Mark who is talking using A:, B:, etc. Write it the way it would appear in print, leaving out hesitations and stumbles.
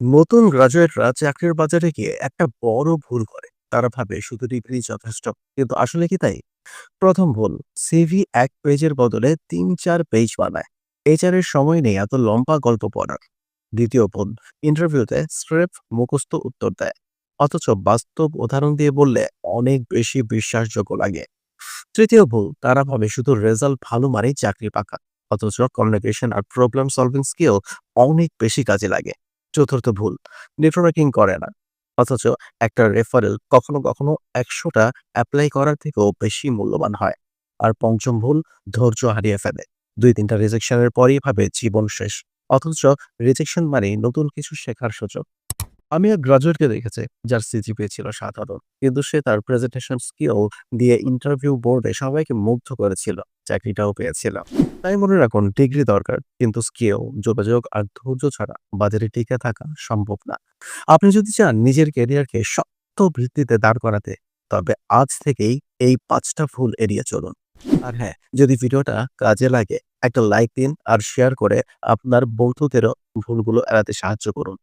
A: নতুন গ্রাজুয়েটরা চাকরির বাজারে গিয়ে একটা বড় ভুল করে। তারা ভাবে শুধু ডিগ্রি যথেষ্ট, কিন্তু আসলে কি তাই? প্রথম ভুল, সিভি এক পেজের বদলে ৩-৪ পেজ বানায়। এইচআর এর সময় নেই এত লম্বা গল্প পড়ার। দ্বিতীয় ভুল, ইন্টারভিউতে স্রেফ মুখস্থ উত্তর দেয়, অথচ বাস্তব উদাহরণ দিয়ে বললে অনেক বেশি বিশ্বাসযোগ্য লাগে। তৃতীয় ভুল, তারা ভাবে শুধু রেজাল্ট ভালো মানেই চাকরি পাকা, অথচ কমিউনিকেশন আর প্রবলেম সলভিং স্কিল অনেক বেশি কাজে লাগে। চতুর্থ ভুল, নেটওয়ার্কিং করে না, অথচ একটা রেফারেল কখনো কখনো ১০০টা অ্যাপ্লাই করার থেকেও বেশি মূল্যবান হয়। আর পঞ্চম ভুল, ধৈর্য হারিয়ে ফেলে। ২-৩টা রিজেকশনের পরই ভাবে জীবন শেষ, অথচ রিজেকশন মানে নতুন কিছু শেখার সুযোগ। আমি এক গ্রাজুয়েটকে দেখেছি যার সিজিপিএ ছিল সাধারণ, কিন্তু সে তার প্রেজেন্টেশন স্কিল দিয়ে ইন্টারভিউ বোর্ডে সবাইকে মুগ্ধ করেছিল, চাকরিটাও পেয়েছিল। তাই মনে রাখুন, ডিগ্রি দরকার, কিন্তু স্কিল, যোগাযোগ আর ধৈর্য ছাড়া বাজারে টিকে থাকা সম্ভব না। আপনি যদি চান নিজের ক্যারিয়ারকে শক্ত ভিত্তিতে দাঁড় করাতে, তবে আজ থেকেই এই ৫টা ভুল এড়িয়ে চলুন। আর হ্যাঁ, যদি ভিডিওটা কাজে লাগে, একটা লাইক দিন আর শেয়ার করে আপনার বন্ধুদেরও ভুলগুলো এড়াতে সাহায্য করুন।